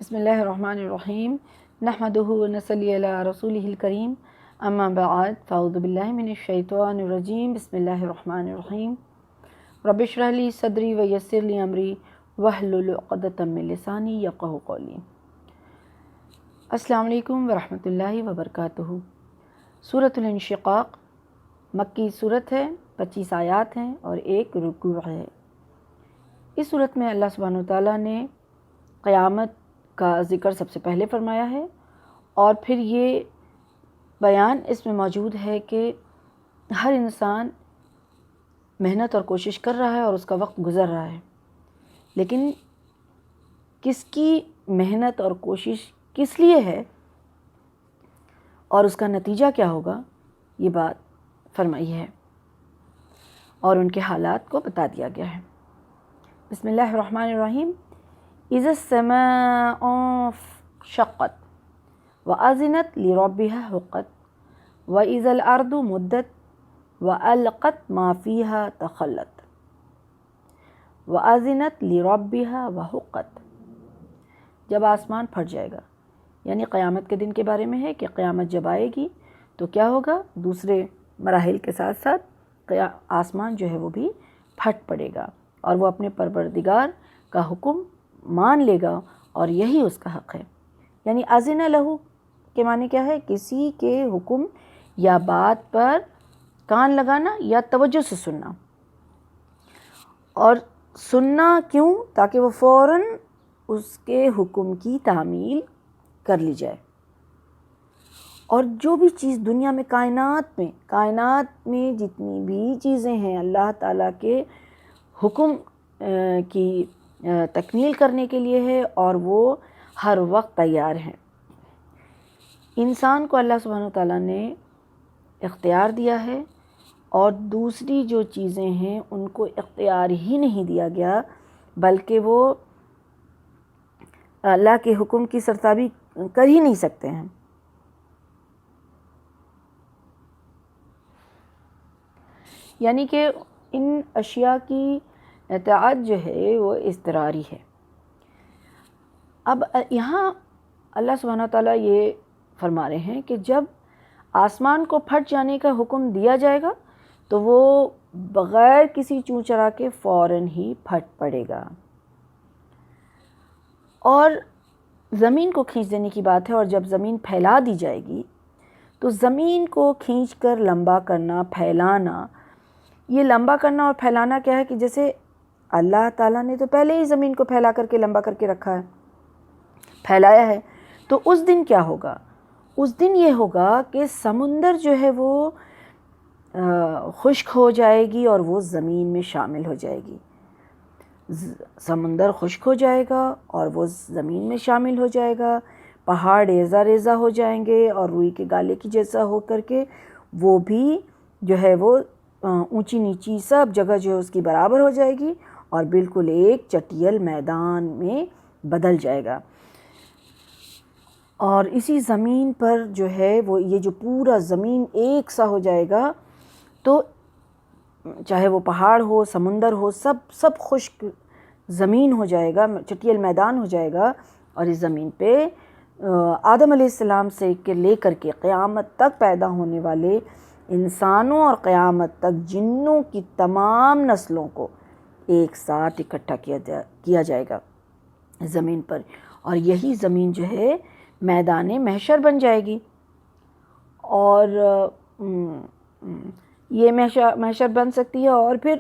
بسم اللہ الرحمن الرحیم نحمدہ ونصلی علی رسولہ الکریم اما بعد فاعوذ باللہ من الشیطان الرجیم بسم اللہ الرحمن الرحیم رب اشرح لی صدری ویسر لی امری واحلل عقدۃ من لسانی یفقہوا قولی۔ السلام علیکم ورحمۃ اللہ وبرکاتہ۔ سورۃ الانشقاق مکی صورت ہے، 25 آیات ہیں اور 1 رکوع ہے۔ اس صورت میں اللہ سبحانہ وتعالیٰ نے قیامت کا ذکر سب سے پہلے فرمایا ہے، اور پھر یہ بیان اس میں موجود ہے کہ ہر انسان محنت اور کوشش کر رہا ہے اور اس کا وقت گزر رہا ہے، لیکن کس کی محنت اور کوشش کس لیے ہے اور اس کا نتیجہ کیا ہوگا، یہ بات فرمائی ہے اور ان کے حالات کو بتا دیا گیا ہے۔ بسم اللہ الرحمن الرحیم۔ اذا السماء انشقت وأذنت لربها حقت وإذا الأرض مدت وألقت ما فيها تخلت وأذنت لربها وحقت۔ جب آسمان پھٹ جائے گا، یعنی قیامت کے دن کے بارے میں ہے کہ قیامت جب آئے گی تو کیا ہوگا، دوسرے مراحل کے ساتھ ساتھ آسمان جو ہے وہ بھی پھٹ پڑے گا اور وہ اپنے پروردگار کا حکم مان لے گا، اور یہی اس کا حق ہے۔ یعنی اذن لہو کے معنی کیا ہے، کسی کے حکم یا بات پر کان لگانا یا توجہ سے سننا، اور سننا کیوں؟ تاکہ وہ فوراً اس کے حکم کی تعمیل کر لی جائے۔ اور جو بھی چیز دنیا میں کائنات میں جتنی بھی چیزیں ہیں اللہ تعالیٰ کے حکم کی تکمیل کرنے کے لیے ہے، اور وہ ہر وقت تیار ہیں۔ انسان کو اللہ سبحانہ وتعالیٰ نے اختیار دیا ہے، اور دوسری جو چیزیں ہیں ان کو اختیار ہی نہیں دیا گیا، بلکہ وہ اللہ کے حکم کی سرتابی کر ہی نہیں سکتے ہیں۔ یعنی کہ ان اشیاء کی اطاعت جو ہے وہ اضطراری ہے۔ اب یہاں اللہ سبحانہ وتعالیٰ یہ فرما رہے ہیں کہ جب آسمان کو پھٹ جانے کا حکم دیا جائے گا تو وہ بغیر کسی چوں چرا کے فوراً ہی پھٹ پڑے گا۔ اور زمین کو کھینچ دینے کی بات ہے، اور جب زمین پھیلا دی جائے گی تو زمین کو کھینچ کر لمبا کرنا، پھیلانا، یہ لمبا کرنا اور پھیلانا کیا ہے کہ جیسے اللہ تعالیٰ نے تو پہلے ہی زمین کو پھیلا کر کے لمبا کر کے رکھا ہے، پھیلایا ہے، تو اس دن کیا ہوگا؟ اس دن یہ ہوگا کہ سمندر جو ہے وہ خشک ہو جائے گی اور وہ زمین میں شامل ہو جائے گی۔ سمندر خشک ہو جائے گا اور وہ زمین میں شامل ہو جائے گا، پہاڑ ریزہ ریزہ ہو جائیں گے اور روئی کے گالے کی جیسا ہو کر کے وہ بھی جو ہے وہ اونچی نیچی سب جگہ جو ہے اس کی برابر ہو جائے گی، اور بالکل ایک چٹیل میدان میں بدل جائے گا۔ اور اسی زمین پر جو ہے وہ یہ جو پورا زمین ایک سا ہو جائے گا، تو چاہے وہ پہاڑ ہو، سمندر ہو، سب خشک زمین ہو جائے گا، چٹیل میدان ہو جائے گا، اور اس زمین پہ آدم علیہ السلام سے لے کر کے قیامت تک پیدا ہونے والے انسانوں اور قیامت تک جنوں کی تمام نسلوں کو ایک ساتھ اکٹھا کیا جائے گا زمین پر، اور یہی زمین جو ہے میدان محشر بن جائے گی۔ اور یہ محشر بن سکتی ہے، اور پھر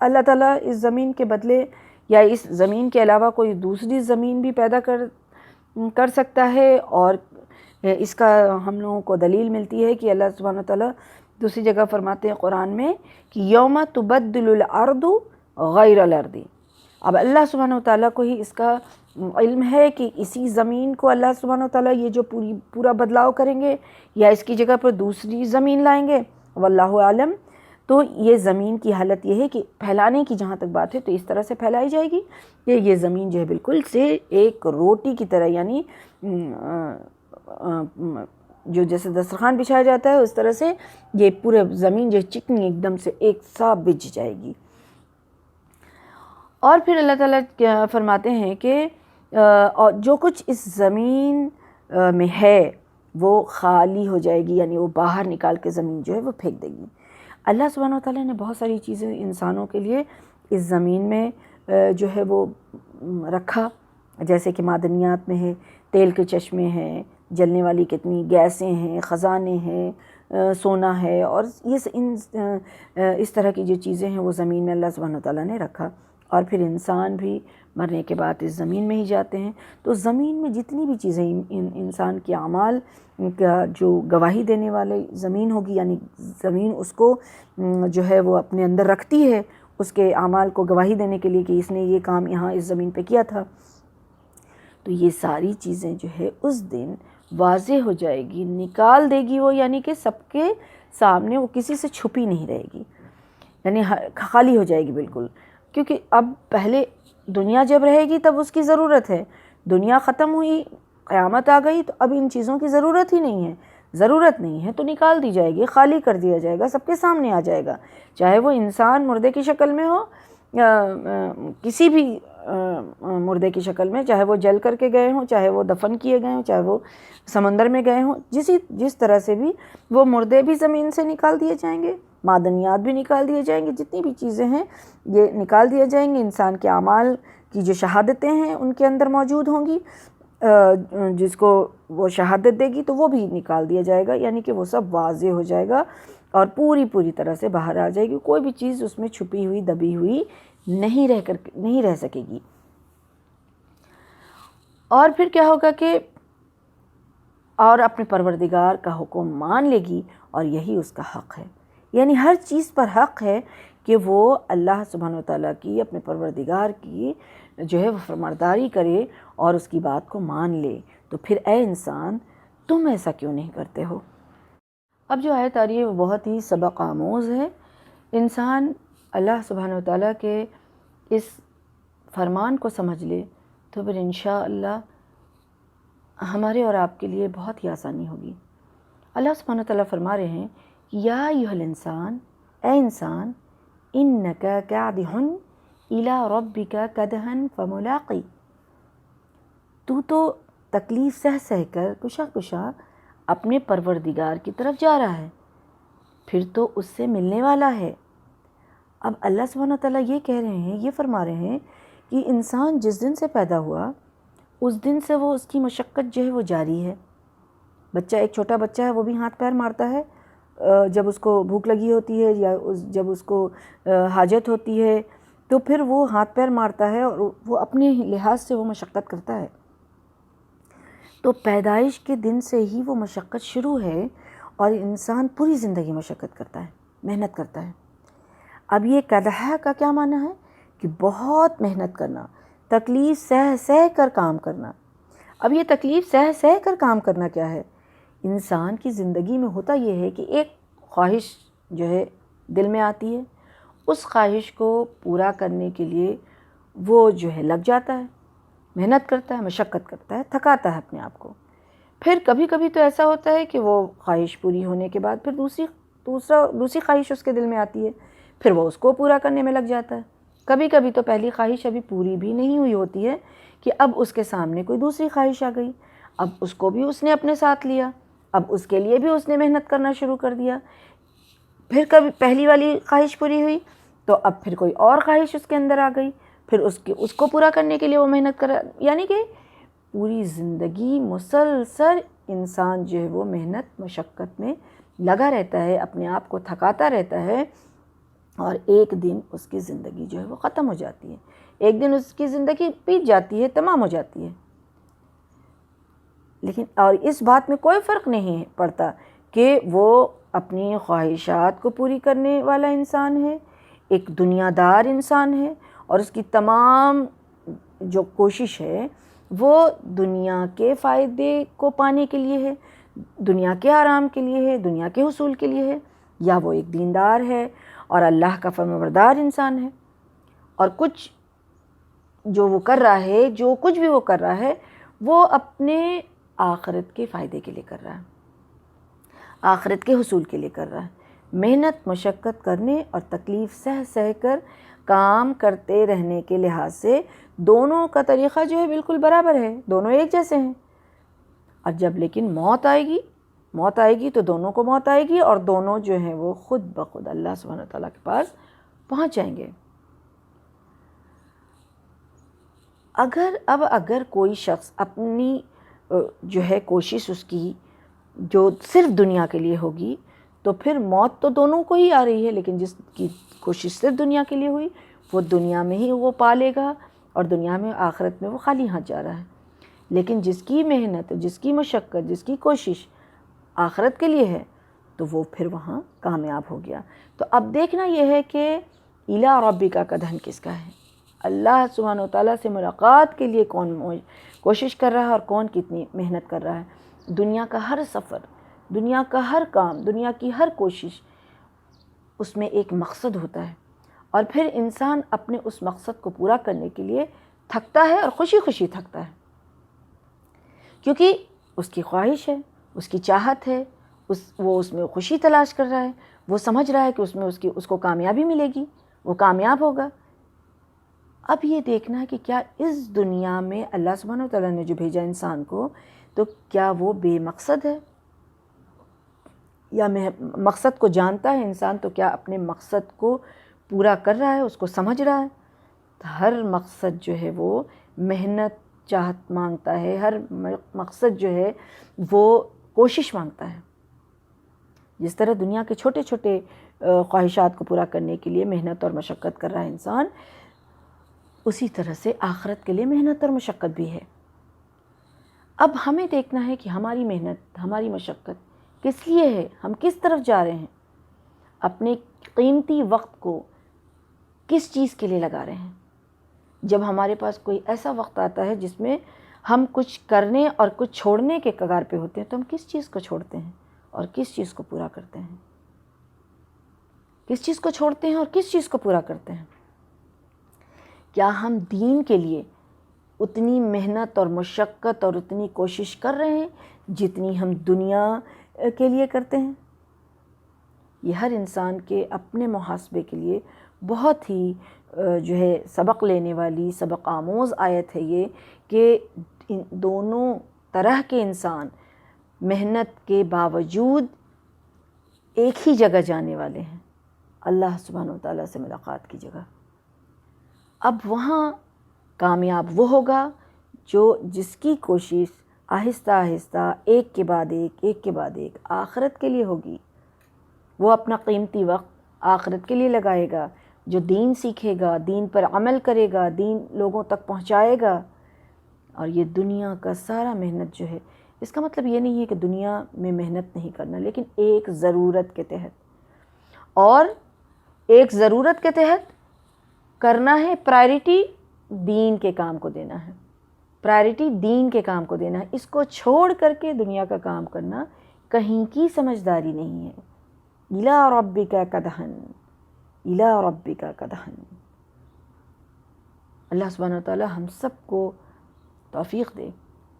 اللہ تعالیٰ اس زمین کے بدلے یا اس زمین کے علاوہ کوئی دوسری زمین بھی پیدا کر سکتا ہے، اور اس کا ہم لوگوں کو دلیل ملتی ہے کہ اللہ سبحانہ وتعالیٰ دوسری جگہ فرماتے ہیں قرآن میں کہ یوم تبدل الارض غیر الارض۔ اب اللہ سبحانہ وتعالیٰ کو ہی اس کا علم ہے کہ اسی زمین کو اللہ سبحانہ وتعالیٰ یہ جو پورا بدلاؤ کریں گے یا اس کی جگہ پر دوسری زمین لائیں گے، واللہ عالم۔ تو یہ زمین کی حالت یہ ہے کہ پھیلانے کی جہاں تک بات ہے تو اس طرح سے پھیلائی جائے گی کہ یہ زمین جو ہے بالکل سے ایک روٹی کی طرح، یعنی جو جیسے دسترخوان بچھایا جاتا ہے اس طرح سے یہ پورے زمین جو چکنی ایک دم سے ایک سا بچھ جائے گی۔ اور پھر اللہ تعالیٰ فرماتے ہیں کہ اور جو کچھ اس زمین میں ہے وہ خالی ہو جائے گی، یعنی وہ باہر نکال کے زمین جو ہے وہ پھینک دے گی۔ اللہ سبحانہ وتعالیٰ نے بہت ساری چیزیں انسانوں کے لیے اس زمین میں جو ہے وہ رکھا، جیسے کہ معدنیات میں ہے، تیل کے چشمے ہیں، جلنے والی کتنی گیسیں ہیں، خزانے ہیں، سونا ہے، اور اس طرح کی جو چیزیں ہیں وہ زمین میں اللہ سبحانہ وتعالیٰ نے رکھا۔ اور پھر انسان بھی مرنے کے بعد اس زمین میں ہی جاتے ہیں، تو زمین میں جتنی بھی چیزیں انسان کے اعمال کا جو گواہی دینے والے زمین ہوگی، یعنی زمین اس کو جو ہے وہ اپنے اندر رکھتی ہے اس کے اعمال کو گواہی دینے کے لیے کہ اس نے یہ کام یہاں اس زمین پہ کیا تھا، تو یہ ساری چیزیں جو ہے اس دن واضح ہو جائے گی، نکال دے گی وہ، یعنی کہ سب کے سامنے وہ کسی سے چھپی نہیں رہے گی، یعنی خالی ہو جائے گی بالکل۔ کیونکہ اب پہلے دنیا جب رہے گی تب اس کی ضرورت ہے، دنیا ختم ہوئی، قیامت آ گئی، تو اب ان چیزوں کی ضرورت ہی نہیں ہے، ضرورت نہیں ہے تو نکال دی جائے گی، خالی کر دیا جائے گا، سب کے سامنے آ جائے گا، چاہے وہ انسان مردے کی شکل میں ہو، کسی بھی مردے کی شکل میں، چاہے وہ جل کر کے گئے ہوں، چاہے وہ دفن کیے گئے ہوں، چاہے وہ سمندر میں گئے ہوں، جس طرح سے بھی وہ مردے بھی زمین سے نکال دیے جائیں گے، معدنیات بھی نکال دیے جائیں گے، جتنی بھی چیزیں ہیں یہ نکال دیے جائیں گے، انسان کے اعمال کی جو شہادتیں ہیں ان کے اندر موجود ہوں گی، جس کو وہ شہادت دے گی تو وہ بھی نکال دیا جائے گا، یعنی کہ وہ سب واضح ہو جائے گا اور پوری طرح سے باہر آ جائے گی، کوئی بھی چیز اس میں چھپی ہوئی دبی ہوئی نہیں رہ سکے گی۔ اور پھر کیا ہوگا کہ اور اپنے پروردگار کا حکم مان لے گی، اور یہی اس کا حق ہے، یعنی ہر چیز پر حق ہے کہ وہ اللہ سبحانہ وتعالیٰ کی، اپنے پروردگار کی جو ہے وہ فرمانبرداری کرے اور اس کی بات کو مان لے۔ تو پھر اے انسان تم ایسا کیوں نہیں کرتے ہو؟ اب جو آیت آ رہی ہے وہ بہت ہی سبق آموز ہے، انسان اللہ سبحانہ وتعالیٰ کے اس فرمان کو سمجھ لے تو پھر انشاءاللہ ہمارے اور آپ کے لیے بہت ہی آسانی ہوگی۔ اللہ سبحانہ وتعالیٰ فرما رہے ہیں یا ایھا الانسان، اے انسان، انک کادح الی ربک کدحا فملاقی، تو تکلیف سہ کر کشا اپنے پروردگار کی طرف جا رہا ہے، پھر تو اس سے ملنے والا ہے۔ اب اللہ سبحانہ وتعالیٰ یہ کہہ رہے ہیں، یہ فرما رہے ہیں کہ انسان جس دن سے پیدا ہوا اس دن سے وہ اس کی مشقت جو ہے وہ جاری ہے۔ بچہ، ایک چھوٹا بچہ ہے، وہ بھی ہاتھ پیر مارتا ہے جب اس کو بھوک لگی ہوتی ہے یا جب اس کو حاجت ہوتی ہے، تو پھر وہ ہاتھ پیر مارتا ہے اور وہ اپنے لحاظ سے وہ مشقت کرتا ہے۔ تو پیدائش کے دن سے ہی وہ مشقت شروع ہے، اور انسان پوری زندگی مشقت کرتا ہے، محنت کرتا ہے۔ اب یہ قدح کا کیا معنی ہے کہ بہت محنت کرنا، تکلیف سہ کر کام کرنا۔ اب یہ تکلیف سہ کر کام کرنا کیا ہے؟ انسان کی زندگی میں ہوتا یہ ہے کہ ایک خواہش جو ہے دل میں آتی ہے، اس خواہش کو پورا کرنے کے لیے وہ جو ہے لگ جاتا ہے، محنت کرتا ہے، مشقت کرتا ہے، تھکاتا ہے اپنے آپ کو۔ پھر کبھی کبھی تو ایسا ہوتا ہے کہ وہ خواہش پوری ہونے کے بعد پھر دوسری خواہش اس کے دل میں آتی ہے، پھر وہ اس کو پورا کرنے میں لگ جاتا ہے۔ کبھی کبھی تو پہلی خواہش ابھی پوری بھی نہیں ہوئی ہوتی ہے کہ اب اس کے سامنے کوئی دوسری خواہش آ گئی، اب اس کو بھی اس نے اپنے ساتھ لیا، اب اس کے لیے بھی اس نے محنت کرنا شروع کر دیا۔ پھر کبھی پہلی والی خواہش پوری ہوئی تو اب پھر کوئی اور خواہش اس کے اندر آ گئی، پھر اس کو پورا کرنے کے لیے وہ محنت کر، یعنی کہ پوری زندگی مسلسل انسان جو ہے وہ محنت مشقت میں لگا رہتا ہے، اپنے آپ کو تھکاتا رہتا ہے، اور ایک دن اس کی زندگی جو ہے وہ ختم ہو جاتی ہے، ایک دن اس کی زندگی بیت جاتی ہے، تمام ہو جاتی ہے۔ لیکن اور اس بات میں کوئی فرق نہیں پڑتا کہ وہ اپنی خواہشات کو پوری کرنے والا انسان ہے، ایک دنیا دار انسان ہے، اور اس کی تمام جو کوشش ہے وہ دنیا کے فائدے کو پانے کے لیے ہے، دنیا کے آرام کے لیے ہے، دنیا کے حصول کے لیے ہے، یا وہ ایک دیندار ہے اور اللہ کا فرمانبردار انسان ہے، اور کچھ جو وہ کر رہا ہے، جو کچھ بھی وہ کر رہا ہے وہ اپنے آخرت کے فائدے کے لیے کر رہا ہے، آخرت کے حصول کے لیے کر رہا ہے۔ محنت مشقت کرنے اور تکلیف سہ کر کام کرتے رہنے کے لحاظ سے دونوں کا طریقہ جو ہے بالکل برابر ہے، دونوں ایک جیسے ہیں۔ اور جب لیکن موت آئے گی تو دونوں کو موت آئے گی، اور دونوں جو ہیں وہ خود بخود اللہ سبحانہ تعالیٰ کے پاس پہنچ جائیں گے۔ اگر کوئی شخص اپنی جو ہے کوشش اس کی جو صرف دنیا کے لیے ہوگی، تو پھر موت تو دونوں کو ہی آ رہی ہے، لیکن جس کی کوشش صرف دنیا کے لیے ہوئی وہ دنیا میں ہی وہ پالے گا، اور دنیا میں آخرت میں وہ خالی ہاتھ جا رہا ہے۔ لیکن جس کی محنت، جس کی مشقت، جس کی کوشش آخرت کے لیے ہے، تو وہ پھر وہاں کامیاب ہو گیا۔ تو اب دیکھنا یہ ہے کہ الی ربک کا دھن کس کا ہے، اللہ سبحانہ وتعالیٰ سے ملاقات کے لیے کون کوشش کر رہا ہے اور کون کتنی محنت کر رہا ہے۔ دنیا کا ہر سفر، دنیا کا ہر کام، دنیا کی ہر کوشش، اس میں ایک مقصد ہوتا ہے، اور پھر انسان اپنے اس مقصد کو پورا کرنے کے لیے تھکتا ہے، اور خوشی خوشی تھکتا ہے، کیونکہ اس کی خواہش ہے، اس کی چاہت ہے، وہ اس میں خوشی تلاش کر رہا ہے، وہ سمجھ رہا ہے کہ اس میں اس کو کامیابی ملے گی، وہ کامیاب ہوگا۔ اب یہ دیکھنا ہے کہ کیا اس دنیا میں اللہ سبحانہ وتعالیٰ نے جو بھیجا انسان کو، تو کیا وہ بے مقصد ہے، یا مقصد کو جانتا ہے انسان، تو کیا اپنے مقصد کو پورا کر رہا ہے، اس کو سمجھ رہا ہے۔ ہر مقصد جو ہے وہ محنت چاہت مانگتا ہے، ہر مقصد جو ہے وہ کوشش مانگتا ہے۔ جس طرح دنیا کے چھوٹے چھوٹے خواہشات کو پورا کرنے کے لیے محنت اور مشقت کر رہا ہے انسان، اسی طرح سے آخرت کے لیے محنت اور مشقت بھی ہے۔ اب ہمیں دیکھنا ہے کہ ہماری محنت، ہماری مشقت کس لیے ہے، ہم کس طرف جا رہے ہیں، اپنے قیمتی وقت کو کس چیز کے لیے لگا رہے ہیں۔ جب ہمارے پاس کوئی ایسا وقت آتا ہے جس میں ہم کچھ کرنے اور کچھ چھوڑنے کے کگار پہ ہوتے ہیں، تو ہم کس چیز کو چھوڑتے ہیں اور کس چیز کو پورا کرتے ہیں، کس چیز کو چھوڑتے ہیں اور کس چیز کو پورا کرتے ہیں۔ کیا ہم دین کے لیے اتنی محنت اور مشقت اور اتنی کوشش کر رہے ہیں جتنی ہم دنیا کے لیے کرتے ہیں؟ یہ ہر انسان کے اپنے محاسبے کے لیے بہت ہی جو ہے سبق لینے والی، سبق آموز آیت ہے یہ، کہ دونوں طرح کے انسان محنت کے باوجود ایک ہی جگہ جانے والے ہیں، اللہ سبحانہ وتعالیٰ سے ملاقات کی جگہ۔ اب وہاں کامیاب وہ ہوگا جس کی کوشش آہستہ آہستہ ایک کے بعد ایک آخرت کے لیے ہوگی۔ وہ اپنا قیمتی وقت آخرت کے لیے لگائے گا، جو دین سیکھے گا، دین پر عمل کرے گا، دین لوگوں تک پہنچائے گا۔ اور یہ دنیا کا سارا محنت جو ہے، اس کا مطلب یہ نہیں ہے کہ دنیا میں محنت نہیں کرنا، لیکن ایک ضرورت کے تحت، اور ایک ضرورت کے تحت کرنا ہے، پرائرٹی دین کے کام کو دینا ہے، پرائرٹی دین کے کام کو دینا ہے۔ اس کو چھوڑ کر کے دنیا کا کام کرنا کہیں کی سمجھداری نہیں ہے۔ اِلی ربک کدحن، اِلی ربک کدحن۔ اللہ سبحانہ وتعالیٰ ہم سب کو توفیق دے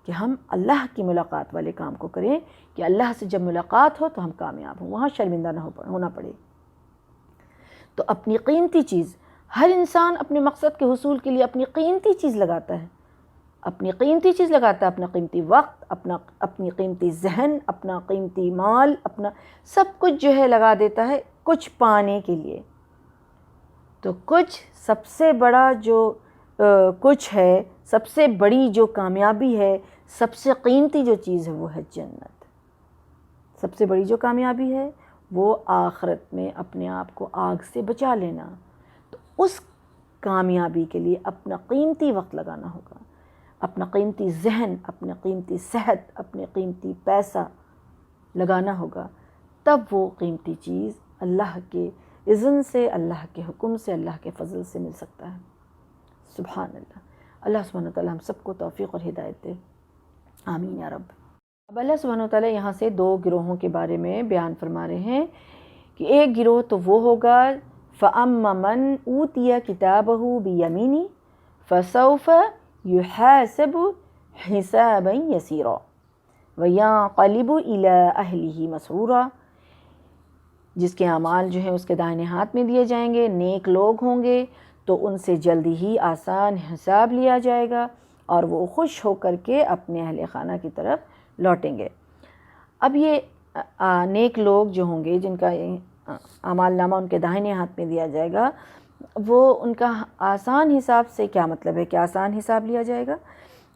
کہ ہم اللہ کی ملاقات والے کام کو کریں، کہ اللہ سے جب ملاقات ہو تو ہم کامیاب ہوں، وہاں شرمندہ نہ ہونا پڑے۔ تو اپنی قیمتی چیز، ہر انسان اپنے مقصد کے حصول کے لیے اپنی قیمتی چیز لگاتا ہے، اپنی قیمتی چیز لگاتا ہے، اپنا قیمتی وقت، اپنی قیمتی ذہن، اپنا قیمتی مال، اپنا سب کچھ جو ہے لگا دیتا ہے کچھ پانے کے لیے۔ تو کچھ سب سے بڑا جو کچھ ہے، سب سے بڑی جو کامیابی ہے، سب سے قیمتی جو چیز ہے، وہ ہے جنت۔ سب سے بڑی جو کامیابی ہے وہ آخرت میں اپنے آپ کو آگ سے بچا لینا۔ تو اس کامیابی کے لیے اپنا قیمتی وقت لگانا ہوگا، اپنا قیمتی ذہن، اپنا قیمتی صحت، اپنے قیمتی پیسہ لگانا ہوگا، تب وہ قیمتی چیز اللہ کے اذن سے، اللہ کے حکم سے، اللہ کے فضل سے مل سکتا ہے۔ سبحان اللہ۔ اللہ سبحانہ وتعالیٰ ہم سب کو توفیق اور ہدایت دے، آمین یا رب۔ اب اللہ سبحانہ وتعالیٰ یہاں سے دو گروہوں کے بارے میں بیان فرما رہے ہیں کہ ایک گروہ تو وہ ہوگا فَأَمَّا مَنْ أُوتِيَ كِتَابَهُ بِيَمِينِهِ فَسَوْفَ يُحَاسَبُ حِسَابًا يَسِيرًا وَيَنقَلِبُ إِلَىٰ أَهْلِهِ مَسْرُورًا۔ جس کے اعمال جو ہیں اس کے دائیں ہاتھ میں دیے جائیں گے، نیک لوگ ہوں گے، تو ان سے جلدی ہی آسان حساب لیا جائے گا اور وہ خوش ہو کر کے اپنے اہل خانہ کی طرف لوٹیں گے۔ اب یہ نیک لوگ جو ہوں گے، جن کا اعمال نامہ ان کے داہنے ہاتھ میں دیا جائے گا، وہ ان کا آسان حساب سے کیا مطلب ہے کہ آسان حساب لیا جائے گا؟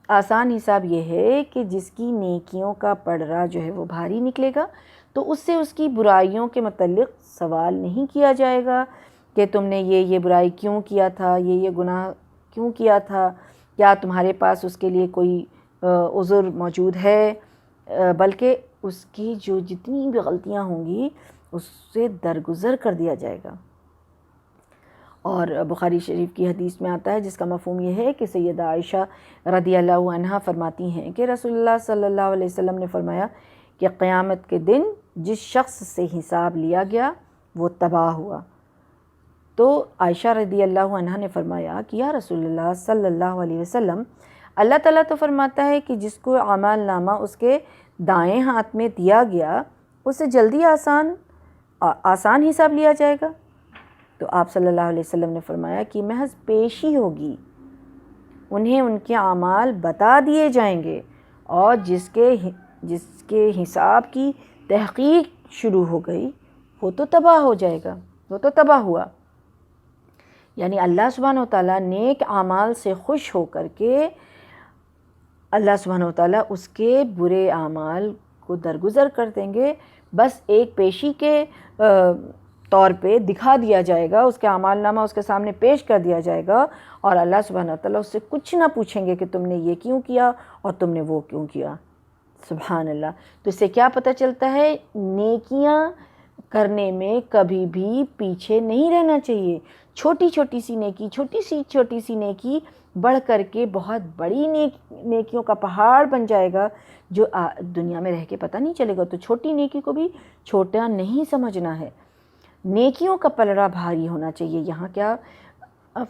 آسان حساب یہ ہے کہ جس کی نیکیوں کا پڑھرا جو ہے وہ بھاری نکلے گا، تو اس سے اس کی برائیوں کے متعلق سوال نہیں کیا جائے گا کہ تم نے یہ برائی کیوں کیا تھا، یہ گناہ کیوں کیا تھا، کیا تمہارے پاس اس کے لیے کوئی عذر موجود ہے، بلکہ اس کی جو جتنی بھی غلطیاں ہوں گی اس سے درگزر کر دیا جائے گا۔ اور بخاری شریف کی حدیث میں آتا ہے، جس کا مفہوم یہ ہے کہ سیدہ عائشہ رضی اللہ عنہا فرماتی ہیں کہ رسول اللہ صلی اللہ علیہ وسلم نے فرمایا کہ قیامت کے دن جس شخص سے حساب لیا گیا وہ تباہ ہوا۔ تو عائشہ رضی اللہ عنہا نے فرمایا کہ یا رسول اللہ صلی اللہ علیہ وسلم، اللہ تعالیٰ تو فرماتا ہے کہ جس کو اعمال نامہ اس کے دائیں ہاتھ میں دیا گیا اسے جلدی آسان حساب لیا جائے گا۔ تو آپ صلی اللہ علیہ وسلم نے فرمایا کہ محض پیشی ہوگی، انہیں ان کے اعمال بتا دیے جائیں گے، اور جس کے حساب کی تحقیق شروع ہو گئی وہ تو تباہ ہو جائے گا، وہ تو تباہ ہوا۔ یعنی اللہ سبحانہ وتعالیٰ نیک اعمال سے خوش ہو کر کے اللہ سبحانہ وتعالیٰ اس کے برے اعمال کو درگزر کر دیں گے، بس ایک پیشی کے طور پہ دکھا دیا جائے گا، اس کے اعمال نامہ اس کے سامنے پیش کر دیا جائے گا، اور اللہ سبحانہ وتعالیٰ اس سے کچھ نہ پوچھیں گے کہ تم نے یہ کیوں کیا اور تم نے وہ کیوں کیا۔ سبحان اللہ۔ تو اس سے کیا پتہ چلتا ہے؟ نیکیاں کرنے میں کبھی بھی پیچھے نہیں رہنا چاہیے۔ چھوٹی چھوٹی سی نیکی بڑھ کر کے بہت بڑی نیکیوں کا پہاڑ بن جائے گا، جو دنیا میں رہ کے پتہ نہیں چلے گا۔ تو چھوٹی نیکی کو بھی چھوٹا نہیں سمجھنا ہے، نیکیوں کا پلڑا بھاری ہونا چاہیے۔ یہاں کیا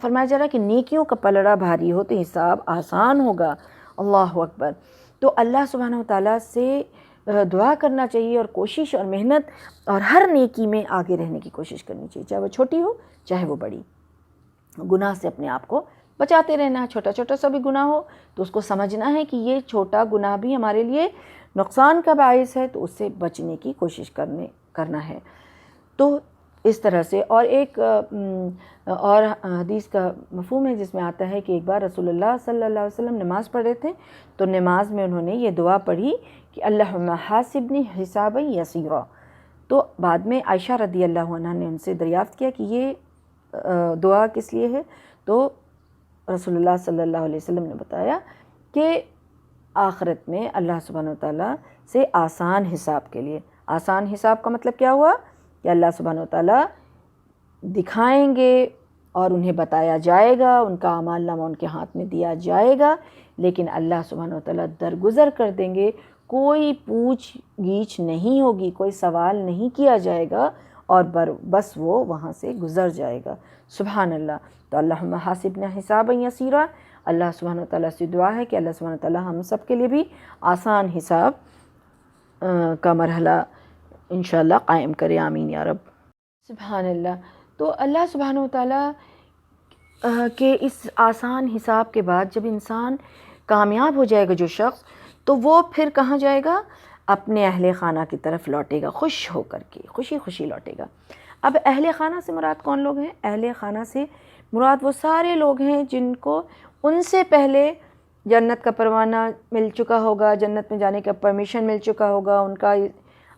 فرمایا جا رہا ہے کہ نیکیوں کا پلڑا بھاری ہو تو حساب آسان ہوگا۔ اللہ اکبر۔ تو اللہ سبحانہ وتعالیٰ سے دعا کرنا چاہیے، اور کوشش اور محنت اور ہر نیکی میں آگے رہنے کی کوشش کرنی چاہیے، چاہے وہ چھوٹی ہو چاہے وہ بڑی۔ گناہ سے اپنے آپ کو بچاتے رہنا ہے، چھوٹا سا بھی گناہ ہو تو اس کو سمجھنا ہے کہ یہ چھوٹا گناہ بھی ہمارے لیے نقصان کا باعث ہے، تو اس سے بچنے کی کوشش کرنا ہے۔ تو اس طرح سے، اور ایک اور حدیث کا مفہوم ہے جس میں آتا ہے کہ ایک بار رسول اللہ صلی اللہ علیہ وسلم نماز پڑھ رہے تھے، تو نماز میں انہوں نے یہ دعا پڑھی کہ اللہم حاسبنی حسابا یسیرا۔ تو بعد میں عائشہ رضی اللہ عنہا نے ان سے دریافت کیا کہ یہ دعا کس لیے ہے؟ تو رسول اللہ صلی اللہ علیہ وسلم نے بتایا کہ آخرت میں اللہ سبحانہ وتعالیٰ سے آسان حساب کے لیے۔ آسان حساب کا مطلب کیا ہوا؟ کہ اللہ سبحانہ وتعالیٰ دکھائیں گے اور انہیں بتایا جائے گا، ان کا اعمال نامہ ان کے ہاتھ میں دیا جائے گا، لیکن اللہ سبحانہ وتعالیٰ درگزر کر دیں گے، کوئی پوچھ گیچھ نہیں ہوگی، کوئی سوال نہیں کیا جائے گا، اور بس وہ وہاں سے گزر جائے گا۔ سبحان اللہ۔ تو اللہم حاسبنا حسابا یسیرا، اللہ سبحانہ وتعالیٰ سے دعا ہے کہ اللہ سبحانہ وتعالیٰ ہم سب کے لیے بھی آسان حساب کا مرحلہ انشاءاللہ قائم کرے، آمین یا رب۔ سبحان اللہ۔ تو اللہ سبحانہ وتعالیٰ کے اس آسان حساب کے بعد جب انسان کامیاب ہو جائے گا، جو شخص، تو وہ پھر کہاں جائے گا؟ اپنے اہل خانہ کی طرف لوٹے گا، خوش ہو کر کے، خوشی لوٹے گا۔ اب اہل خانہ سے مراد کون لوگ ہیں؟ اہل خانہ سے مراد وہ سارے لوگ ہیں جن کو ان سے پہلے جنت کا پروانہ مل چکا ہوگا، جنت میں جانے کا پرمیشن مل چکا ہوگا، ان کا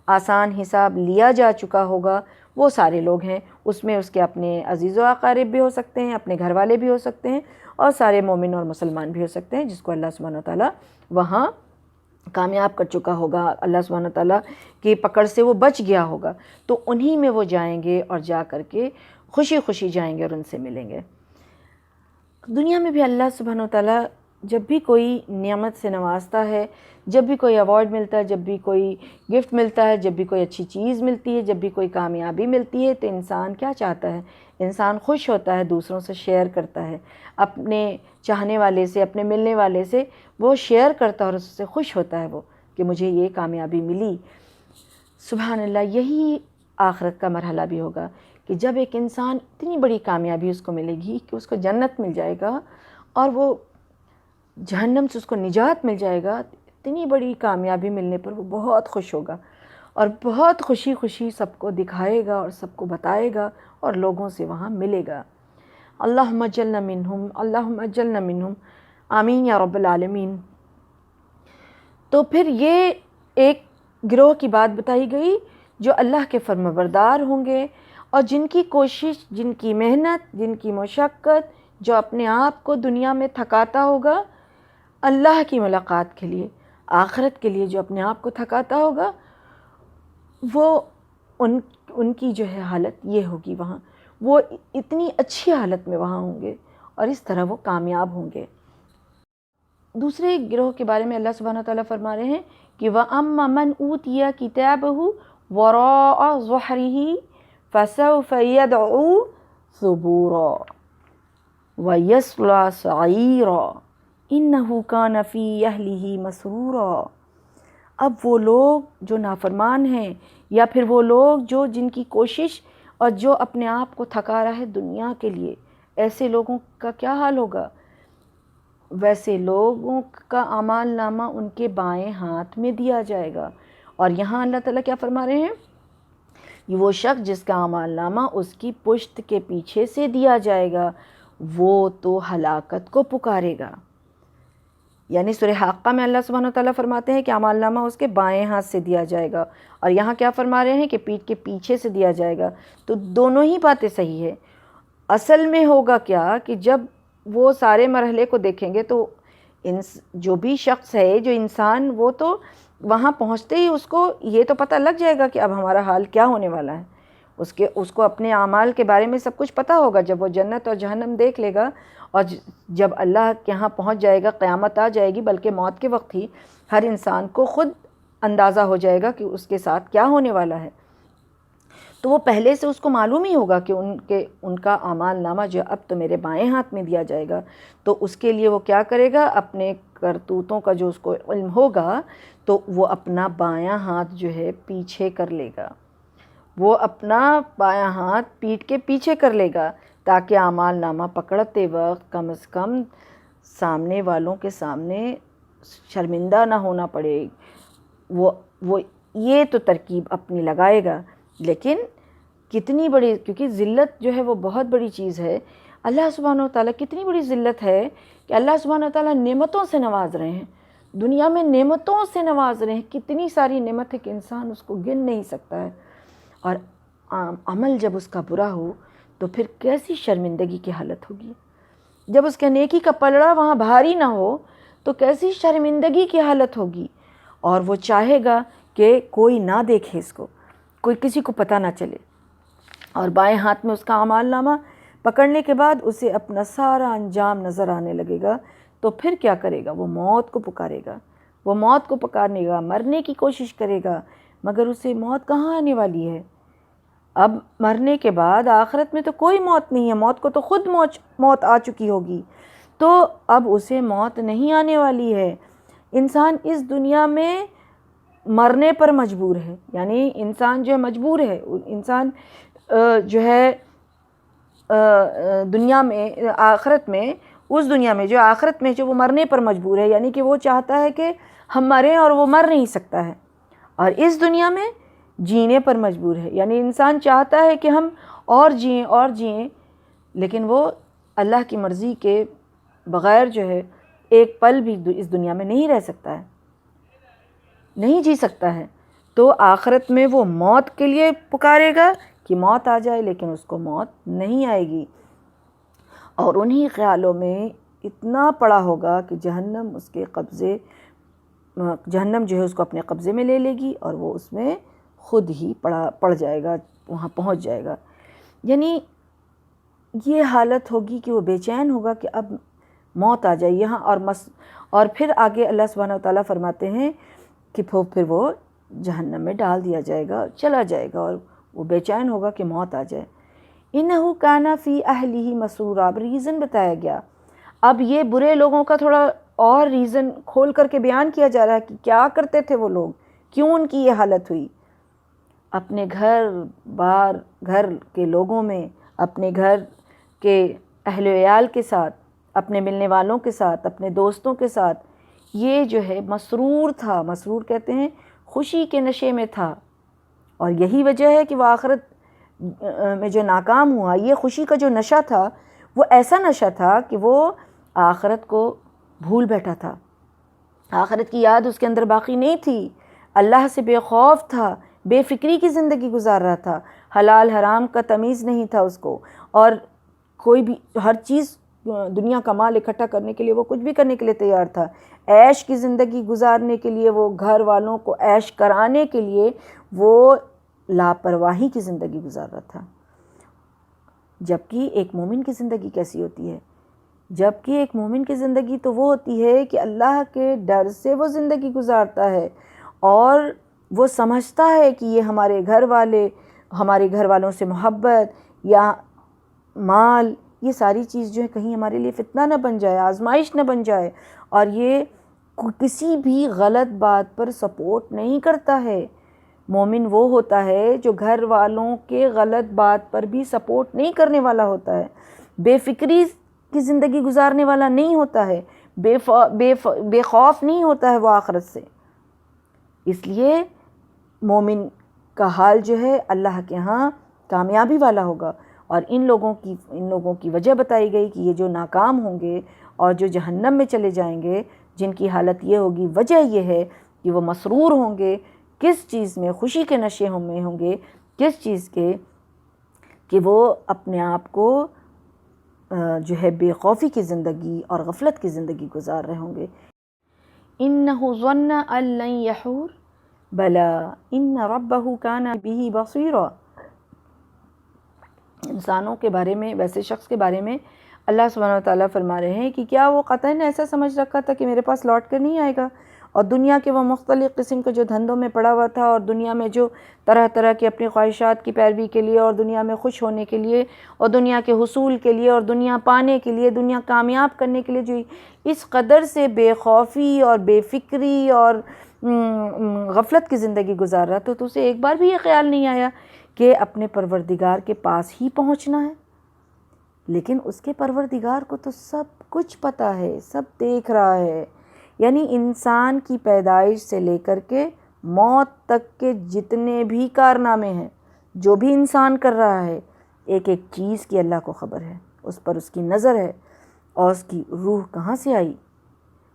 آسان حساب لیا جا چکا ہوگا، وہ سارے لوگ ہیں۔ اس میں اس کے اپنے عزیز و اقارب بھی ہو سکتے ہیں، اپنے گھر والے بھی ہو سکتے ہیں، اور سارے مومن اور مسلمان بھی ہو سکتے ہیں، جس کو اللہ سبحانہ وتعالیٰ وہاں کامیاب کر چکا ہوگا، اللہ سبحانہ وتعالیٰ کی پکڑ سے وہ بچ گیا ہوگا، تو انہی میں وہ جائیں گے، اور جا کر کے خوشی جائیں گے اور ان سے ملیں گے۔ دنیا میں بھی اللہ سبحانہ وتعالیٰ جب بھی کوئی نعمت سے نوازتا ہے، جب بھی کوئی ایوارڈ ملتا ہے، جب بھی کوئی گفٹ ملتا ہے، جب بھی کوئی اچھی چیز ملتی ہے، جب بھی کوئی کامیابی ملتی ہے، تو انسان کیا چاہتا ہے؟ انسان خوش ہوتا ہے، دوسروں سے شیئر کرتا ہے، اپنے چاہنے والے سے، اپنے ملنے والے سے وہ شیئر کرتا ہے، اور اس سے خوش ہوتا ہے وہ کہ مجھے یہ کامیابی ملی۔ سبحان اللہ۔ یہی آخرت کا مرحلہ بھی ہوگا کہ جب ایک انسان اتنی بڑی کامیابی اس کو ملے گی کہ اس کو جنت مل جائے گا اور وہ جہنم سے اس کو نجات مل جائے گا، اتنی بڑی کامیابی ملنے پر وہ بہت خوش ہوگا اور بہت خوشی خوشی سب کو دکھائے گا اور سب کو بتائے گا اور لوگوں سے وہاں ملے گا۔ اللہم اجلنا منہم، اللہم اجلنا منہم، آمین یا رب العالمین۔ تو پھر یہ ایک گروہ کی بات بتائی گئی جو اللہ کے فرمانبردار ہوں گے اور جن کی کوشش، جن کی محنت، جن کی مشقت، جو اپنے آپ کو دنیا میں تھکاتا ہوگا اللہ کی ملاقات کے لیے، آخرت کے لیے جو اپنے آپ کو تھکاتا ہوگا، وہ ان کی جو ہے حالت یہ ہوگی، وہاں وہ اتنی اچھی حالت میں وہاں ہوں گے اور اس طرح وہ کامیاب ہوں گے۔ دوسرے گروہ کے بارے میں اللہ سبحانہ وتعالیٰ فرما رہے ہیں کہ وَأَمَّا مَنْ أُوتِيَ كِتَابَهُ وَرَاءَ ظُهْرِهِ فَسَوْفَ يَدْعُو ثُبُورًا وَيَصْلَىٰ سَعِيرًا إِنَّهُ كَانَ فِي أَهْلِهِ مَسْرُورًا۔ اب وہ لوگ جو نافرمان ہیں یا پھر وہ لوگ جن کی کوشش اور جو اپنے آپ کو تھکا رہا ہے دنیا کے لیے، ایسے لوگوں کا کیا حال ہوگا؟ ویسے لوگوں کا اعمال نامہ ان کے بائیں ہاتھ میں دیا جائے گا۔ اور یہاں اللہ تعالیٰ کیا فرما رہے ہیں؟ یہ وہ شخص جس کا اعمال نامہ اس کی پشت کے پیچھے سے دیا جائے گا، وہ تو ہلاکت کو پکارے گا۔ یعنی سورہ حاقہ میں اللہ سبحانہ وتعالیٰ فرماتے ہیں کہ اعمال نامہ اس کے بائیں ہاتھ سے دیا جائے گا، اور یہاں کیا فرما رہے ہیں کہ پیٹھ کے پیچھے سے دیا جائے گا۔ تو دونوں ہی باتیں صحیح ہے۔ اصل میں ہوگا کیا کہ جب وہ سارے مرحلے کو دیکھیں گے تو جو بھی شخص ہے، جو انسان، وہ تو وہاں پہنچتے ہی اس کو یہ تو پتہ لگ جائے گا کہ اب ہمارا حال کیا ہونے والا ہے۔ اس کو اپنے اعمال کے بارے میں سب کچھ پتہ ہوگا جب وہ جنت اور جہنم دیکھ لے گا، اور جب اللہ کے یہاں پہنچ جائے گا، قیامت آ جائے گی، بلکہ موت کے وقت ہی ہر انسان کو خود اندازہ ہو جائے گا کہ اس کے ساتھ کیا ہونے والا ہے۔ تو وہ پہلے سے اس کو معلوم ہی ہوگا کہ ان کا اعمال نامہ جو اب تو میرے بائیں ہاتھ میں دیا جائے گا، تو اس کے لیے وہ کیا کرے گا؟ اپنے کرتوتوں کا جو اس کو علم ہوگا تو وہ اپنا بایاں ہاتھ جو ہے پیچھے کر لے گا، وہ اپنا بایاں ہاتھ پیٹھ کے پیچھے کر لے گا تاکہ اعمال نامہ پکڑتے وقت کم از کم سامنے والوں کے سامنے شرمندہ نہ ہونا پڑے۔ وہ یہ تو ترکیب اپنی لگائے گا، لیکن کتنی بڑی، کیونکہ ذلت جو ہے وہ بہت بڑی چیز ہے۔ اللہ سبحانہ وتعالیٰ کتنی بڑی ذلت ہے کہ اللہ سبحانہ وتعالیٰ نعمتوں سے نواز رہے ہیں، دنیا میں نعمتوں سے نواز رہے ہیں، کتنی ساری نعمت ہے کہ انسان اس کو گن نہیں سکتا ہے، اور عمل جب اس کا برا ہو تو پھر کیسی شرمندگی کی حالت ہوگی۔ جب اس کے نیکی کا پلڑا وہاں بھاری نہ ہو تو کیسی شرمندگی کی حالت ہوگی، اور وہ چاہے گا کہ کوئی نہ دیکھے، اس کو کوئی کسی کو پتہ نہ چلے۔ اور بائیں ہاتھ میں اس کا اعمال نامہ پکڑنے کے بعد اسے اپنا سارا انجام نظر آنے لگے گا، تو پھر کیا کرے گا؟ وہ موت کو پکارے گا، وہ موت کو پکارنے گا، مرنے کی کوشش کرے گا، مگر اسے موت کہاں آنے والی ہے؟ اب مرنے کے بعد آخرت میں تو کوئی موت نہیں ہے، موت کو تو خود موت آ چکی ہوگی، تو اب اسے موت نہیں آنے والی ہے۔ انسان اس دنیا میں مرنے پر مجبور ہے، یعنی انسان جو ہے مجبور ہے، انسان جو ہے دنیا میں، آخرت میں، اس دنیا میں جو آخرت میں جو وہ مرنے پر مجبور ہے، یعنی کہ وہ چاہتا ہے کہ ہم مریں اور وہ مر نہیں سکتا ہے، اور اس دنیا میں جینے پر مجبور ہے، یعنی انسان چاہتا ہے کہ ہم اور جئیں، لیکن وہ اللہ کی مرضی کے بغیر جو ہے ایک پل بھی اس دنیا میں نہیں رہ سکتا ہے، نہیں جی سکتا ہے۔ تو آخرت میں وہ موت کے لیے پکارے گا کہ موت آ جائے، لیکن اس کو موت نہیں آئے گی، اور انہی خیالوں میں اتنا پڑا ہوگا کہ جہنم جو ہے اس کو اپنے قبضے میں لے لے گی، اور وہ اس میں خود ہی پڑ جائے گا، وہاں پہنچ جائے گا۔ یعنی یہ حالت ہوگی کہ وہ بے چین ہوگا کہ اب موت آ جائے یہاں، اور پھر آگے اللہ سبحانہ وتعالیٰ فرماتے ہیں کہ پھر وہ جہنم میں ڈال دیا جائے گا، چلا جائے گا، اور وہ بے چین ہوگا کہ موت آ جائے۔ اِنَّهُ كَانَ فِي أَهْلِهِ مَسْرُورًا، اب ریزن بتایا گیا۔ اب یہ برے لوگوں کا تھوڑا اور ریزن کھول کر کے بیان کیا جا رہا ہے کہ کیا کرتے تھے وہ لوگ، کیوں ان کی یہ حالت ہوئی۔ اپنے گھر بار گھر کے لوگوں میں، اپنے گھر کے اہل و عیال کے ساتھ، اپنے ملنے والوں کے ساتھ، اپنے دوستوں کے ساتھ یہ جو ہے مسرور تھا. مسرور کہتے ہیں خوشی کے نشے میں تھا، اور یہی وجہ ہے کہ وہ آخرت میں جو ناکام ہوا. یہ خوشی کا جو نشہ تھا وہ ایسا نشہ تھا کہ وہ آخرت کو بھول بیٹھا تھا. آخرت کی یاد اس کے اندر باقی نہیں تھی. اللہ سے بے خوف تھا، بے فکری کی زندگی گزار رہا تھا. حلال حرام کا تمیز نہیں تھا اس کو، اور کوئی بھی ہر چیز دنیا کا مال اکٹھا کرنے کے لیے وہ کچھ بھی کرنے کے لیے تیار تھا. عیش کی زندگی گزارنے کے لیے، وہ گھر والوں کو عیش کرانے کے لیے وہ لاپرواہی کی زندگی گزار رہا تھا. جبکہ ایک مومن کی زندگی کیسی ہوتی ہے؟ جبکہ ایک مومن کی زندگی تو وہ ہوتی ہے کہ اللہ کے ڈر سے وہ زندگی گزارتا ہے، اور وہ سمجھتا ہے کہ یہ ہمارے گھر والے، ہمارے گھر والوں سے محبت یا مال، یہ ساری چیز جو ہے کہیں ہمارے لیے فتنہ نہ بن جائے، آزمائش نہ بن جائے. اور یہ کسی بھی غلط بات پر سپورٹ نہیں کرتا ہے. مومن وہ ہوتا ہے جو گھر والوں کے غلط بات پر بھی سپورٹ نہیں کرنے والا ہوتا ہے، بے فکری کی زندگی گزارنے والا نہیں ہوتا ہے، بے خوف نہیں ہوتا ہے وہ آخرت سے. اس لیے مومن کا حال جو ہے اللہ کے ہاں کامیابی والا ہوگا. اور ان لوگوں کی وجہ بتائی گئی کہ یہ جو ناکام ہوں گے اور جو جہنم میں چلے جائیں گے، جن کی حالت یہ ہوگی، وجہ یہ ہے کہ وہ مسرور ہوں گے. کس چیز میں؟ خوشی کے نشے میں ہوں گے. کس چیز کے؟ کہ وہ اپنے آپ کو جو ہے بے خوفی کی زندگی اور غفلت کی زندگی گزار رہے ہوں گے. اِنَّهُ ظَنَّ أَن لَّن يَحُورَ بَلَىٰ إِنَّ رَبَّهُ كَانَ بِهِ بَصِيرًا. انسانوں کے بارے میں، ویسے شخص کے بارے میں اللہ سبحانہ وتعالیٰ فرما رہے ہیں کہ کیا وہ قطعاً ایسا سمجھ رکھا تھا کہ میرے پاس لوٹ کر نہیں آئے گا، اور دنیا کے وہ مختلف قسم کے جو دھندوں میں پڑا ہوا تھا، اور دنیا میں جو طرح طرح کی اپنی خواہشات کی پیروی کے لیے، اور دنیا میں خوش ہونے کے لیے، اور دنیا کے حصول کے لیے، اور دنیا پانے کے لیے، دنیا کامیاب کرنے کے لیے جو اس قدر سے بے خوفی اور بے فکری اور غفلت کی زندگی گزار رہا، تو اسے ایک بار بھی یہ خیال نہیں آیا کہ اپنے پروردگار کے پاس ہی پہنچنا ہے. لیکن اس کے پروردگار کو تو سب کچھ پتہ ہے، سب دیکھ رہا ہے. یعنی انسان کی پیدائش سے لے کر کے موت تک کے جتنے بھی کارنامے ہیں، جو بھی انسان کر رہا ہے، ایک ایک چیز کی اللہ کو خبر ہے، اس پر اس کی نظر ہے. اور اس کی روح کہاں سے آئی،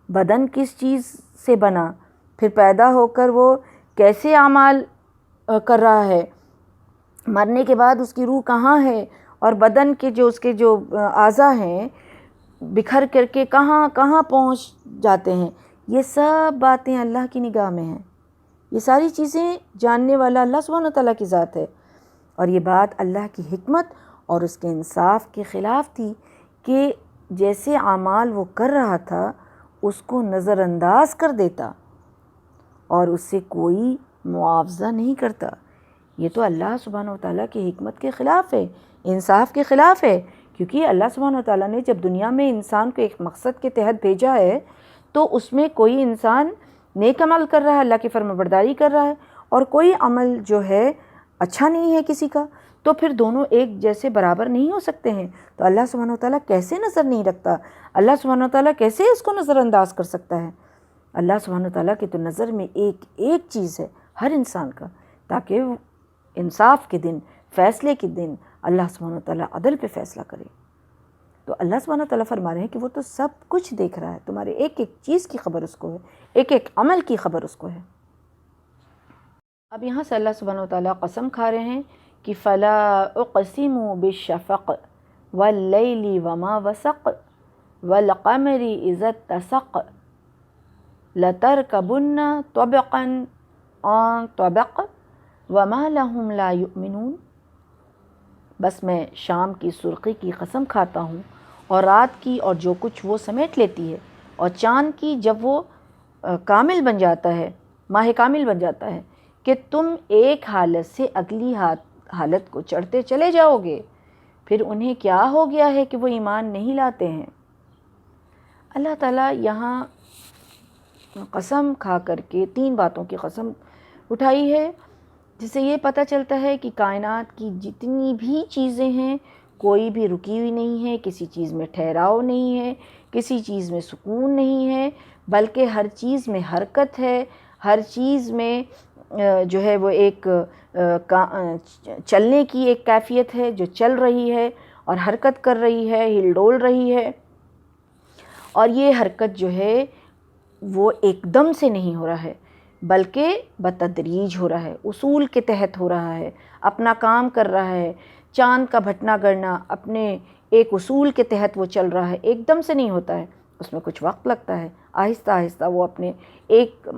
بدن کس چیز سے بنا، پھر پیدا ہو کر وہ کیسے اعمال کر رہا ہے، مرنے کے بعد اس کی روح کہاں ہے، اور بدن کے جو اس کے جو اعضاء ہیں بکھر کر کے کہاں کہاں پہنچ جاتے ہیں، یہ سب باتیں اللہ کی نگاہ میں ہیں. یہ ساری چیزیں جاننے والا اللہ سبحانہ وتعالیٰ کی ذات ہے. اور یہ بات اللہ کی حکمت اور اس کے انصاف کے خلاف تھی کہ جیسے اعمال وہ کر رہا تھا اس کو نظر انداز کر دیتا اور اس سے کوئی معاوضہ نہیں کرتا. یہ تو اللہ سبحانہ وتعالیٰ کی حکمت کے خلاف ہے، انصاف کے خلاف ہے. کیونکہ اللہ سبحانہ وتعالیٰ نے جب دنیا میں انسان کو ایک مقصد کے تحت بھیجا ہے، تو اس میں کوئی انسان نیک عمل کر رہا ہے، اللہ کی فرمانبرداری کر رہا ہے، اور کوئی عمل جو ہے اچھا نہیں ہے کسی کا، تو پھر دونوں ایک جیسے برابر نہیں ہو سکتے ہیں. تو اللہ سبحانہ وتعالیٰ کیسے نظر نہیں رکھتا؟ اللہ سبحانہ وتعالیٰ کیسے اس کو نظر انداز کر سکتا ہے؟ اللہ سبحانہ وتعالیٰ کی تو نظر میں ایک ایک چیز ہے ہر انسان کا، تاکہ وہ انصاف کے دن، فیصلے کے دن اللہ سبحانہ وتعالیٰ عدل پہ فیصلہ کرے. تو اللہ سبحانہ وتعالیٰ فرما رہے ہیں کہ وہ تو سب کچھ دیکھ رہا ہے، تمہارے ایک ایک چیز کی خبر اس کو ہے، ایک ایک عمل کی خبر اس کو ہے. اب یہاں سے اللہ سبحانہ وتعالیٰ قسم کھا رہے ہیں کہ فَلَا أُقْسِمُ بِالشَّفَقِ وَاللَّيْلِ وَمَا وَسَقَ وَالْقَمَرِ إِذَا اتَّسَقَ لَتَرْكَبُنَّ طَبَقًا عَن طَبَقٍ وَمَا لَهُمْ لَا يُؤْمِنُونَ. بس میں شام کی سرخی کی قسم کھاتا ہوں، اور رات کی اور جو کچھ وہ سمیٹ لیتی ہے، اور چاند کی جب وہ کامل بن جاتا ہے، ماہ کامل بن جاتا ہے، کہ تم ایک حالت سے اگلی حالت کو چڑھتے چلے جاؤ گے. پھر انہیں کیا ہو گیا ہے کہ وہ ایمان نہیں لاتے ہیں؟ اللہ تعالیٰ یہاں قسم کھا کر کے تین باتوں کی قسم اٹھائی ہے جس سے یہ پتہ چلتا ہے کہ کائنات کی جتنی بھی چیزیں ہیں کوئی بھی رکی ہوئی نہیں ہے، کسی چیز میں ٹھہراؤ نہیں ہے، کسی چیز میں سکون نہیں ہے، بلکہ ہر چیز میں حرکت ہے، ہر چیز میں جو ہے وہ ایک چلنے کی ایک کیفیت ہے جو چل رہی ہے اور حرکت کر رہی ہے، ہل ڈول رہی ہے۔ اور یہ حرکت جو ہے وہ ایک دم سے نہیں ہو رہا ہے بلکہ بتدریج ہو رہا ہے، اصول کے تحت ہو رہا ہے، اپنا کام کر رہا ہے۔ چاند کا بھٹنا گڑنا اپنے ایک اصول کے تحت وہ چل رہا ہے، ایک دم سے نہیں ہوتا ہے، اس میں کچھ وقت لگتا ہے، آہستہ آہستہ وہ اپنے ایک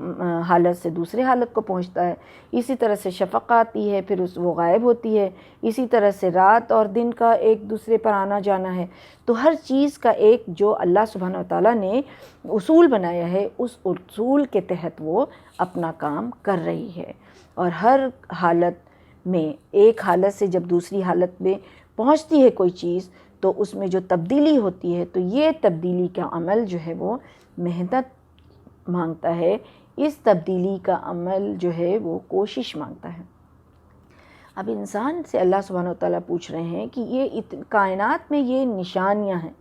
حالت سے دوسرے حالت کو پہنچتا ہے۔ اسی طرح سے شفق آتی ہے، پھر وہ غائب ہوتی ہے، اسی طرح سے رات اور دن کا ایک دوسرے پر آنا جانا ہے۔ تو ہر چیز کا ایک جو اللہ سبحانہ وتعالیٰ نے اصول بنایا ہے، اس اصول کے تحت وہ اپنا کام کر رہی ہے، اور ہر حالت میں ایک حالت سے جب دوسری حالت میں پہنچتی ہے کوئی چیز تو اس میں جو تبدیلی ہوتی ہے، تو یہ تبدیلی کا عمل جو ہے وہ محنت مانگتا ہے، اس تبدیلی کا عمل جو ہے وہ کوشش مانگتا ہے۔ اب انسان سے اللہ سبحانہ وتعالیٰ پوچھ رہے ہیں کہ یہ کائنات میں یہ نشانیاں ہیں،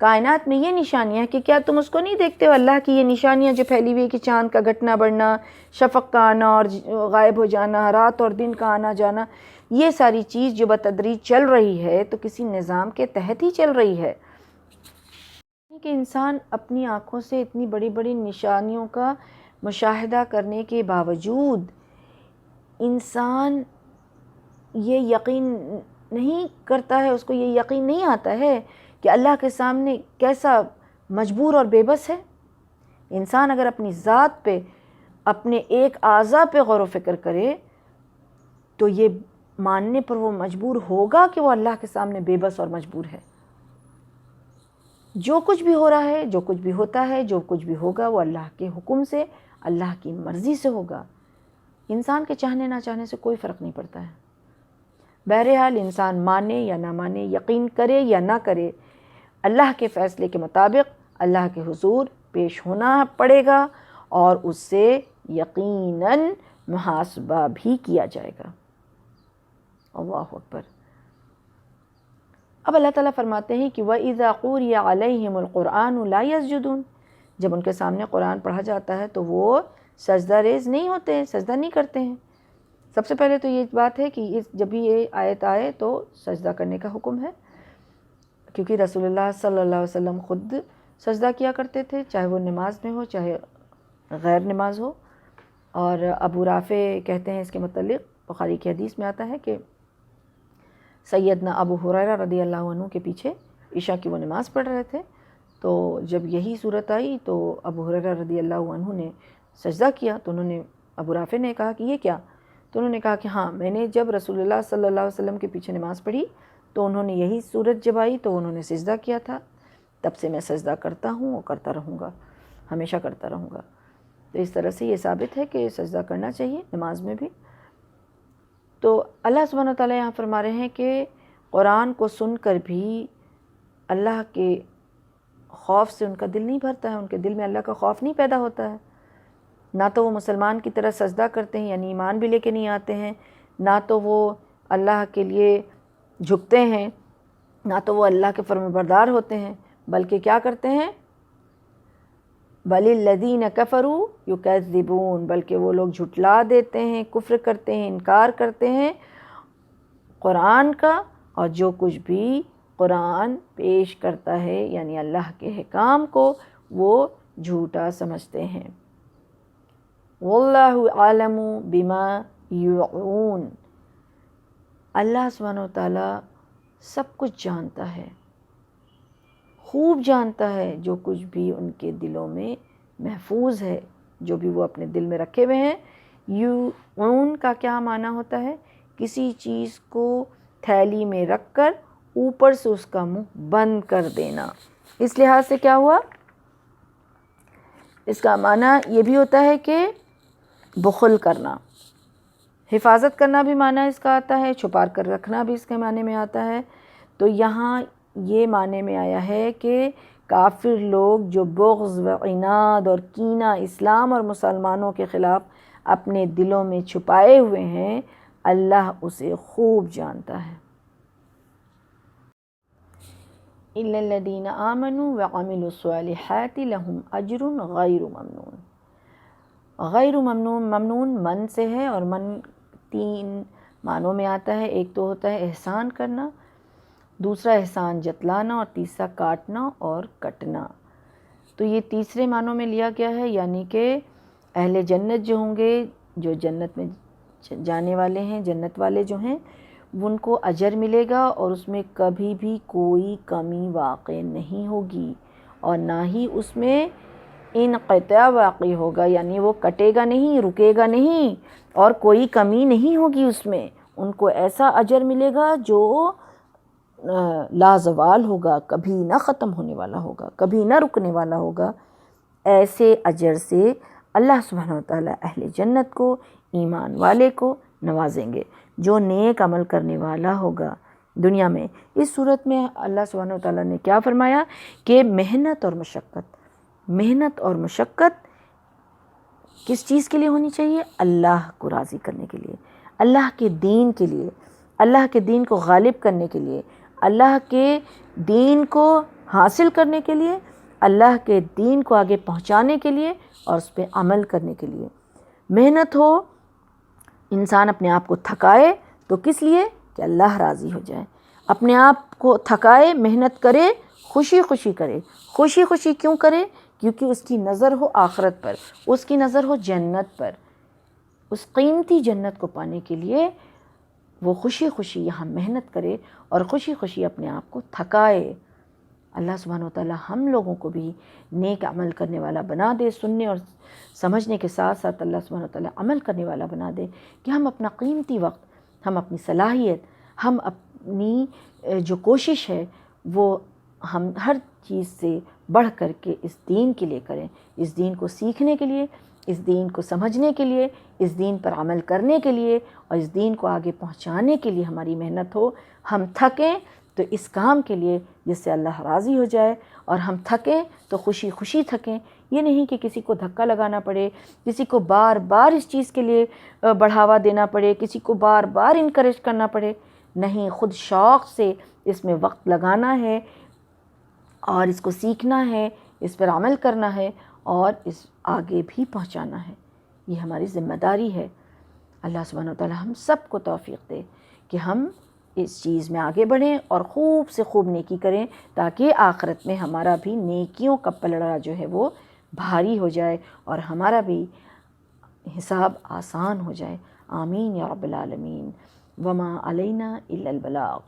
کائنات میں یہ نشانیاں ہیں کہ کیا تم اس کو نہیں دیکھتے ہو؟ اللہ کی یہ نشانیاں جو پھیلی ہوئی کہ چاند کا گھٹنا بڑھنا، شفق کا آنا اور غائب ہو جانا، رات اور دن کا آنا جانا، یہ ساری چیز جو بتدریج چل رہی ہے تو کسی نظام کے تحت ہی چل رہی ہے۔ کہ انسان اپنی آنکھوں سے اتنی بڑی بڑی نشانیوں کا مشاہدہ کرنے کے باوجود انسان یہ یقین نہیں کرتا ہے، اس کو یہ یقین نہیں آتا ہے کہ اللہ کے سامنے کیسا مجبور اور بے بس ہے۔ انسان اگر اپنی ذات پہ، اپنے ایک اعضاء پہ غور و فکر کرے تو یہ ماننے پر وہ مجبور ہوگا کہ وہ اللہ کے سامنے بے بس اور مجبور ہے۔ جو کچھ بھی ہو رہا ہے، جو کچھ بھی ہوتا ہے، جو کچھ بھی ہوگا، وہ اللہ کے حکم سے، اللہ کی مرضی سے ہوگا۔ انسان کے چاہنے نہ چاہنے سے کوئی فرق نہیں پڑتا ہے۔ بہرحال انسان مانے یا نہ مانے، یقین کرے یا نہ کرے، اللہ کے فیصلے کے مطابق اللہ کے حضور پیش ہونا پڑے گا اور اس سے یقیناً محاسبہ بھی کیا جائے گا۔ اللہ اکبر۔ اب اللہ تعالیٰ فرماتے ہیں کہ وَإِذَا قُرِئَ عَلَيْهِمُ الْقُرْآنُ لَا يَسْجُدُونَ، جب ان کے سامنے قرآن پڑھا جاتا ہے تو وہ سجدہ ریز نہیں ہوتے ہیں، سجدہ نہیں کرتے ہیں۔ سب سے پہلے تو یہ بات ہے کہ جب بھی یہ آیت آئے تو سجدہ کرنے کا حکم ہے، کیونکہ رسول اللہ صلی اللہ علیہ وسلم خود سجدہ کیا کرتے تھے، چاہے وہ نماز میں ہو چاہے غیر نماز ہو۔ اور ابو رافع کہتے ہیں اس کے متعلق، بخاری کی حدیث میں آتا ہے کہ سیدنا ابو ہریرہ رضی اللہ عنہ کے پیچھے عشاء کی وہ نماز پڑھ رہے تھے، تو جب یہی صورت آئی تو ابو ہریرہ رضی اللہ عنہ نے سجدہ کیا، تو انہوں نے، ابو رافع نے کہا کہ یہ کیا؟ تو انہوں نے کہا کہ ہاں، میں نے جب رسول اللہ صلی اللہ علیہ وسلم کے پیچھے نماز پڑھی تو انہوں نے یہی صورت جب آئی تو انہوں نے سجدہ کیا تھا، تب سے میں سجدہ کرتا ہوں اور کرتا رہوں گا، ہمیشہ کرتا رہوں گا۔ تو اس طرح سے یہ ثابت ہے کہ سجدہ کرنا چاہیے نماز میں بھی۔ تو اللہ سبحانہ وتعالیٰ یہاں فرما رہے ہیں کہ قرآن کو سن کر بھی اللہ کے خوف سے ان کا دل نہیں بھرتا ہے، ان کے دل میں اللہ کا خوف نہیں پیدا ہوتا ہے، نہ تو وہ مسلمان کی طرح سجدہ کرتے ہیں یعنی ایمان بھی لے کے نہیں آتے ہیں، نہ تو وہ اللہ کے لیے جھکتے ہیں، نہ تو وہ اللہ کے فرمانبردار ہوتے ہیں، بلکہ کیا کرتے ہیں؟ بَلِ الَّذِينَ كَفَرُوا يُكَذِّبُونَ، بلکہ وہ لوگ جھٹلا دیتے ہیں، کفر کرتے ہیں، انکار کرتے ہیں قرآن کا، اور جو کچھ بھی قرآن پیش کرتا ہے یعنی اللہ کے احکام کو وہ جھوٹا سمجھتے ہیں۔ وَاللَّهُ عَالَمُ بِمَا يُوعُونَ، اللہ سبحانہ وتعالیٰ سب کچھ جانتا ہے، خوب جانتا ہے جو کچھ بھی ان کے دلوں میں محفوظ ہے، جو بھی وہ اپنے دل میں رکھے ہوئے ہیں۔ یوعون کا کیا معنی ہوتا ہے؟ کسی چیز کو تھیلی میں رکھ کر اوپر سے اس کا منہ بند کر دینا۔ اس لحاظ سے کیا ہوا؟ اس کا معنی یہ بھی ہوتا ہے کہ بخل کرنا، حفاظت کرنا بھی معنی اس کا آتا ہے، چھپا کر رکھنا بھی اس کے معنی میں آتا ہے۔ تو یہاں یہ معنی میں آیا ہے کہ کافر لوگ جو بغض و عناد اور کینہ اسلام اور مسلمانوں کے خلاف اپنے دلوں میں چھپائے ہوئے ہیں، اللہ اسے خوب جانتا ہے۔ إِلَّا الَّذِينَ آمَنُوا وَعَمِلُوا الصَّالِحَاتِ لَهُمْ أَجْرٌ غَيْرُ مَمْنُونٍ۔ غیر ممنون، ممنون من سے ہے، اور من 3 معنوں میں آتا ہے۔ ایک تو ہوتا ہے احسان کرنا، دوسرا احسان جتلانا، اور تیسرا کاٹنا اور کٹنا۔ تو یہ تیسرے معنوں میں لیا گیا ہے، یعنی کہ اہل جنت جو ہوں گے، جو جنت میں جانے والے ہیں، جنت والے جو ہیں، ان کو اجر ملے گا، اور اس میں کبھی بھی کوئی کمی واقع نہیں ہوگی، اور نہ ہی اس میں انقطاع واقع ہوگا، یعنی وہ کٹے گا نہیں، رکے گا نہیں، اور کوئی کمی نہیں ہوگی اس میں۔ ان کو ایسا اجر ملے گا جو لازوال ہوگا، کبھی نہ ختم ہونے والا ہوگا، کبھی نہ رکنے والا ہوگا۔ ایسے اجر سے اللہ سبحانہ وتعالیٰ اہل جنت کو، ایمان والے کو نوازیں گے، جو نیک عمل کرنے والا ہوگا دنیا میں۔ اس صورت میں اللہ سبحانہ وتعالیٰ نے کیا فرمایا کہ محنت اور مشقت کس چیز کے لیے ہونی چاہیے؟ اللہ کو راضی کرنے کے لیے، اللہ کے دین کے لیے، اللہ کے دین کو غالب کرنے کے لیے، اللہ کے دین کو حاصل کرنے کے لیے، اللہ کے دین کو آگے پہنچانے کے لیے، اور اس پہ عمل کرنے کے لیے۔ محنت ہو، انسان اپنے آپ کو تھکائے تو کس لیے؟ کہ اللہ راضی ہو جائے۔ اپنے آپ کو تھکائے، محنت کرے، خوشی خوشی کرے۔ خوشی خوشی کیوں کرے؟ کیونکہ اس کی نظر ہو آخرت پر، اس کی نظر ہو جنت پر، اس قیمتی جنت کو پانے کے لیے وہ خوشی خوشی یہاں محنت کرے، اور خوشی خوشی اپنے آپ کو تھکائے۔ اللہ سبحانہ وتعالیٰ ہم لوگوں کو بھی نیک عمل کرنے والا بنا دے، سننے اور سمجھنے کے ساتھ ساتھ اللہ سبحانہ وتعالیٰ عمل کرنے والا بنا دے، کہ ہم اپنا قیمتی وقت، ہم اپنی صلاحیت، ہم اپنی جو کوشش ہے وہ ہم ہر چیز سے بڑھ کر کے اس دین کے لیے کریں، اس دین کو سیکھنے کے لیے، اس دین کو سمجھنے کے لیے، اس دین پر عمل کرنے کے لیے، اور اس دین کو آگے پہنچانے کے لیے ہماری محنت ہو۔ ہم تھکیں تو اس کام کے لیے جس سے اللہ راضی ہو جائے، اور ہم تھکیں تو خوشی خوشی تھکیں۔ یہ نہیں کہ کسی کو دھکا لگانا پڑے، کسی کو بار بار اس چیز کے لیے بڑھاوا دینا پڑے، کسی کو بار بار انکریج کرنا پڑے۔ نہیں، خود شوق سے اس میں وقت لگانا ہے، اور اس کو سیکھنا ہے، اس پر عمل کرنا ہے، اور اس آگے بھی پہنچانا ہے۔ یہ ہماری ذمہ داری ہے۔ اللہ سبحانہ وتعالیٰ ہم سب کو توفیق دے کہ ہم اس چیز میں آگے بڑھیں اور خوب سے خوب نیکی کریں، تاکہ آخرت میں ہمارا بھی نیکیوں کا پلڑا جو ہے وہ بھاری ہو جائے، اور ہمارا بھی حساب آسان ہو جائے۔ آمین یا رب العالمین۔ وما علینا الا البلاغ۔